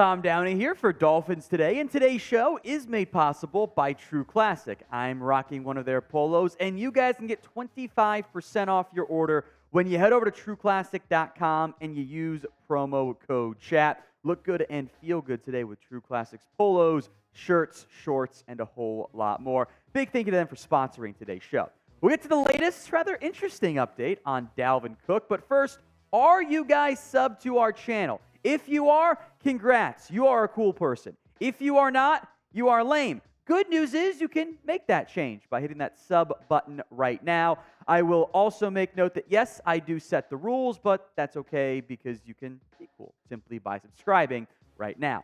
Tom Downey here for Dolphins Today, and today's show is made possible by True Classic. I'm rocking one of their polos, and you guys can get 25% off your order when you head over to trueclassic.com and you use promo code CHAT. Look good and feel good today with True Classic's polos, shirts, shorts, and a whole lot more. Big thank you to them for sponsoring today's show. We'll get to the latest, rather interesting update on Dalvin Cook, but first, are you guys subbed to our channel? If you are, congrats. You are a cool person. If you are not, you are lame. Good news is you can make that change by hitting that sub button right now. I will also make note that, yes, I do set the rules, but that's okay because you can be cool simply by subscribing right now.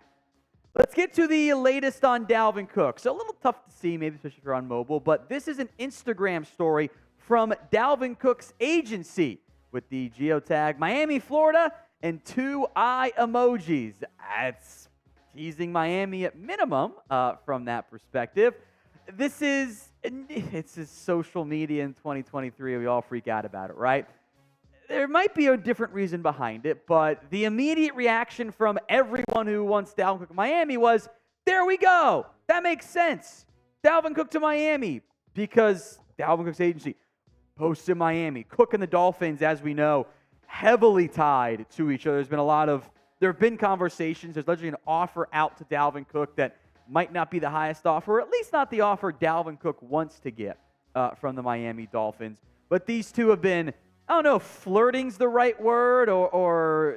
Let's get to the latest on Dalvin Cook. So a little tough to see, maybe especially if you're on mobile, but this is an Instagram story from Dalvin Cook's agency with the geotag Miami, Florida, and 2 eye emojis. That's teasing Miami at minimum from that perspective. It's social media in 2023. We all freak out about it, right? There might be a different reason behind it, but the immediate reaction from everyone who wants Dalvin Cook to Miami was, there we go. That makes sense. Dalvin Cook to Miami because Dalvin Cook's agency posts in Miami. Cook and the Dolphins, as we know, heavily tied to each other. There have been conversations. There's literally an offer out to Dalvin Cook that might not be the highest offer, or at least not the offer Dalvin Cook wants to get from the Miami Dolphins. But these two have been, I don't know if flirting's the right word or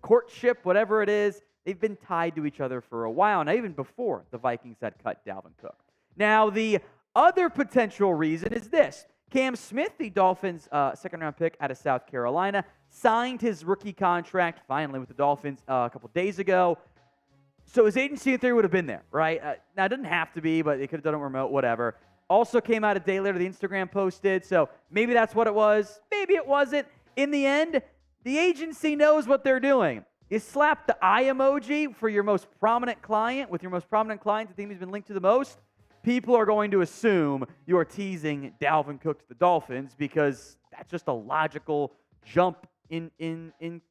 courtship, whatever it is. They've been tied to each other for a while, now even before the Vikings had cut Dalvin Cook. Now, the other potential reason is this. Cam Smith, the Dolphins' second-round pick out of South Carolina, signed his rookie contract finally with the Dolphins a couple days ago. So his agency in theory would have been there, right? Now, it didn't have to be, but they could have done it remote, whatever. Also came out a day later, the Instagram posted, so maybe that's what it was. Maybe it wasn't. In the end, the agency knows what they're doing. You slap the eye emoji for your most prominent client, with your most prominent client, the team he's been linked to the most, people are going to assume you are teasing Dalvin Cook to the Dolphins because that's just a logical jump in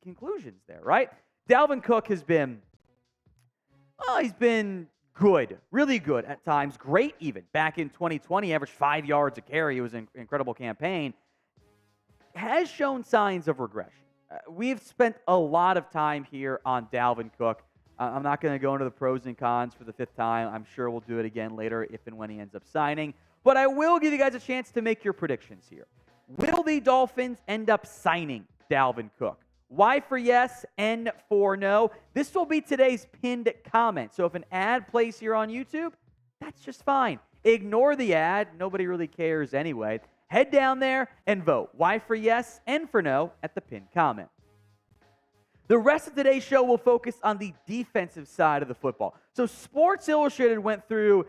conclusions there, right? Dalvin Cook has been, he's been good, really good at times, great even. Back in 2020, averaged 5 yards a carry. It was an incredible campaign. Has shown signs of regression. We've spent a lot of time here on Dalvin Cook. I'm not going to go into the pros and cons for the 5th time. I'm sure we'll do it again later if and when he ends up signing. But I will give you guys a chance to make your predictions here. Will the Dolphins end up signing Dalvin Cook? Y for yes, N for no. This will be today's pinned comment. So if an ad plays here on YouTube, that's just fine. Ignore the ad. Nobody really cares anyway. Head down there and vote. Y for yes, N for no at the pinned comment. The rest of today's show will focus on the defensive side of the football. So Sports Illustrated went through,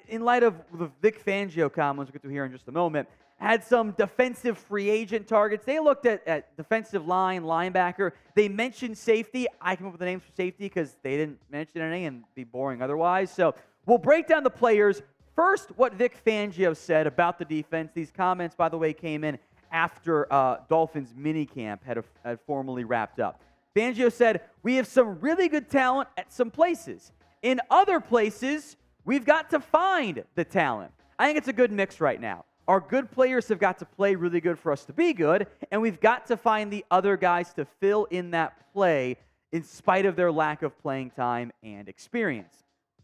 in light of the Vic Fangio comments we'll get to here in just a moment, had some defensive free agent targets. They looked at defensive line, linebacker. They mentioned safety. I came up with the names for safety because they didn't mention any and be boring otherwise. So we'll break down the players. First, what Vic Fangio said about the defense. These comments, by the way, came in after Dolphins minicamp had formally wrapped up. Fangio said, we have some really good talent at some places. In other places, we've got to find the talent. I think it's a good mix right now. Our good players have got to play really good for us to be good, and we've got to find the other guys to fill in that play in spite of their lack of playing time and experience.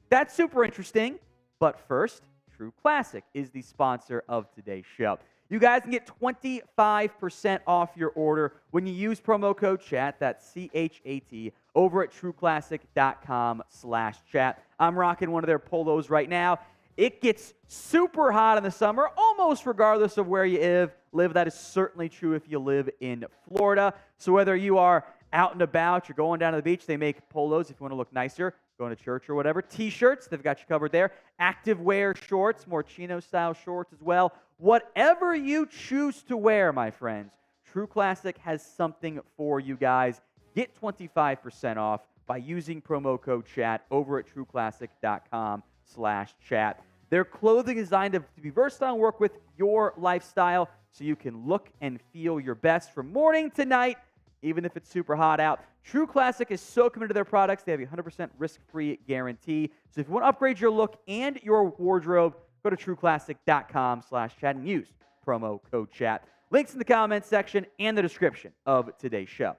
That's super interesting, but first, True Classic is the sponsor of today's show. You guys can get 25% off your order when you use promo code CHAT, that's C-H-A-T, over at trueclassic.com/chat. I'm rocking one of their polos right now. It gets super hot in the summer, almost regardless of where you live. That is certainly true if you live in Florida. So whether you are out and about, you're going down to the beach, they make polos if you want to look nicer, going to church or whatever. T-shirts, they've got you covered there. Active wear shorts, more chino-style shorts as well. Whatever you choose to wear, my friends, True Classic has something for you guys. Get 25% off by using promo code CHAT over at trueclassic.com/chat. Their clothing is designed to be versatile and work with your lifestyle so you can look and feel your best from morning to night. even if it's super hot out. True Classic is so committed to their products. They have a 100% risk-free guarantee. So if you want to upgrade your look and your wardrobe, go to trueclassic.com/chat and use promo code chat. Links in the comments section and the description of today's show.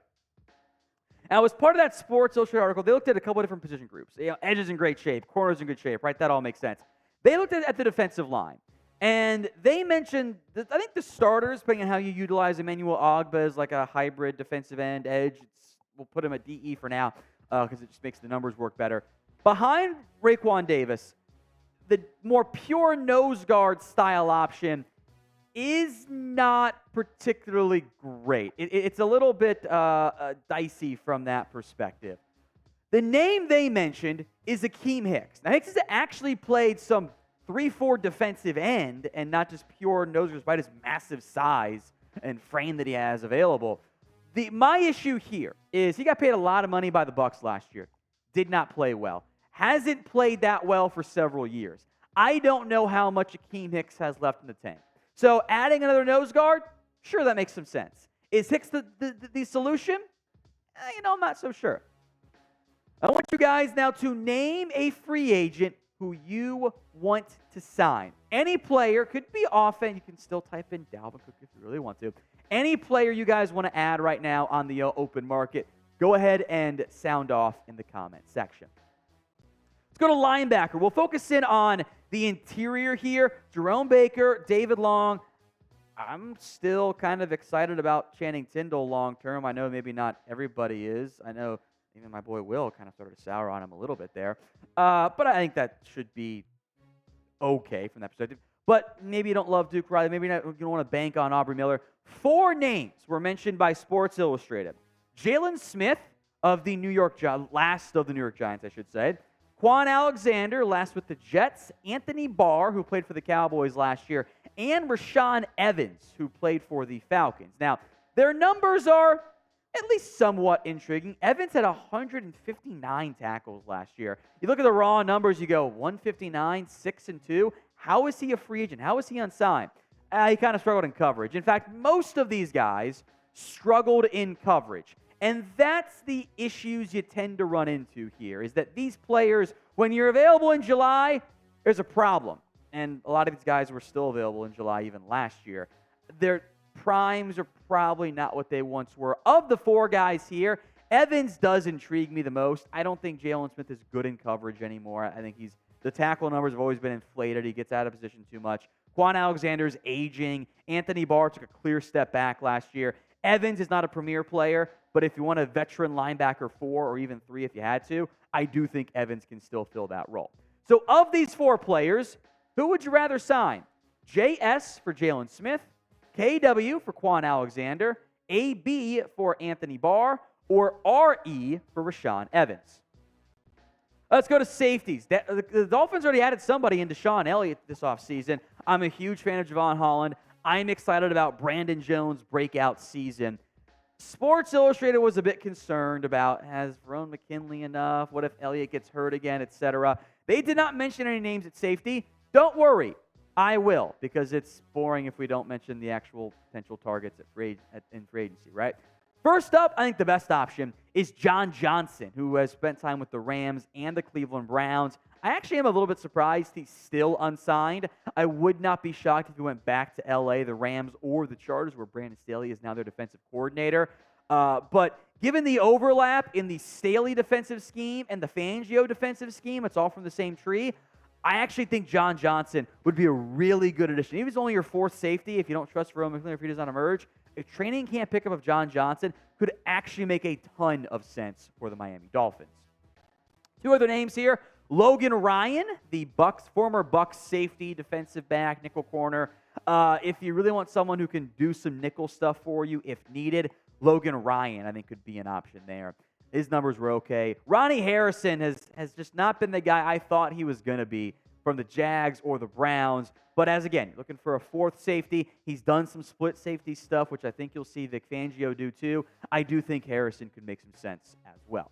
Now, as part of that Sports Illustrated article, they looked at a couple of different position groups. Edge is in great shape, corners in good shape, right? That all makes sense. They looked at the defensive line, and they mentioned, I think the starters, depending on how you utilize Emmanuel Ogbah as like a hybrid defensive end edge, we'll put him at DE for now because it just makes the numbers work better. Behind Raekwon Davis, the more pure nose guard style option is not particularly great. It's a little bit dicey from that perspective. The name they mentioned is Akiem Hicks. Now, Hicks has actually played some 3-4 defensive end and not just pure nose guard despite his massive size and frame that he has available. My issue here is he got paid a lot of money by the Bucs last year. Did not play well. Hasn't played that well for several years. I don't know how much Akiem Hicks has left in the tank. So adding another nose guard, sure, that makes some sense. Is Hicks the solution? I'm not so sure. I want you guys now to name a free agent who you want to sign. Any player, could be offense. You can still type in Dalvin Cook if you really want to. Any player you guys want to add right now on the open market, go ahead and sound off in the comment section. Let's go to linebacker. We'll focus in on the interior here. Jerome Baker, David Long. I'm still kind of excited about Channing Tindall long term. I know maybe not everybody is. I know even my boy Will kind of started to sour on him a little bit there. But I think that should be okay from that perspective. But maybe you don't love Duke Riley. Maybe you don't want to bank on Aubrey Miller. 4 names were mentioned by Sports Illustrated. Jaylon Smith of the last of the New York Giants, I should say. Kwon Alexander, last with the Jets. Anthony Barr, who played for the Cowboys last year. And Rashaan Evans, who played for the Falcons. Now, their numbers are at least somewhat intriguing. Evans had 159 tackles last year. You look at the raw numbers, you go 159, 6-2. How is he a free agent? How is he unsigned? He kind of struggled in coverage. In fact, most of these guys struggled in coverage. And that's the issues you tend to run into here, is that these players, when you're available in July, there's a problem. And a lot of these guys were still available in July even last year. Their primes are probably not what they once were. Of the 4 guys here, Evans does intrigue me the most. I don't think Jaylon Smith is good in coverage anymore. I think the tackle numbers have always been inflated. He gets out of position too much. Kwon Alexander's aging. Anthony Barr took a clear step back last year. Evans is not a premier player, but if you want a veteran linebacker 4 or even 3 if you had to, I do think Evans can still fill that role. So of these 4 players, who would you rather sign? JS for Jaylon Smith, KW for Kwon Alexander, AB for Anthony Barr, or RE for Rashaan Evans? Let's go to safeties. The Dolphins already added somebody in Deshaun Elliott this offseason. I'm a huge fan of Javon Holland. I'm excited about Brandon Jones' breakout season. Sports Illustrated was a bit concerned about, has Verone McKinley enough? What if Elliott gets hurt again, etc.? They did not mention any names at safety. Don't worry. I will, because it's boring if we don't mention the actual potential targets in free agency, right? First up, I think the best option is John Johnson, who has spent time with the Rams and the Cleveland Browns. I actually am a little bit surprised he's still unsigned. I would not be shocked if he went back to L.A., the Rams, or the Chargers, where Brandon Staley is now their defensive coordinator. But given the overlap in the Staley defensive scheme and the Fangio defensive scheme, it's all from the same tree, I actually think John Johnson would be a really good addition. He was only your 4th safety if you don't trust Verone McKinley, if he does not emerge. A training camp pickup of John Johnson could actually make a ton of sense for the Miami Dolphins. 2 other names here. Logan Ryan, the former Bucs safety, defensive back, nickel corner. If you really want someone who can do some nickel stuff for you if needed, Logan Ryan, I think, could be an option there. His numbers were okay. Ronnie Harrison has just not been the guy I thought he was going to be from the Jags or the Browns. But again, looking for a 4th safety. He's done some split safety stuff, which I think you'll see Vic Fangio do too. I do think Harrison could make some sense as well.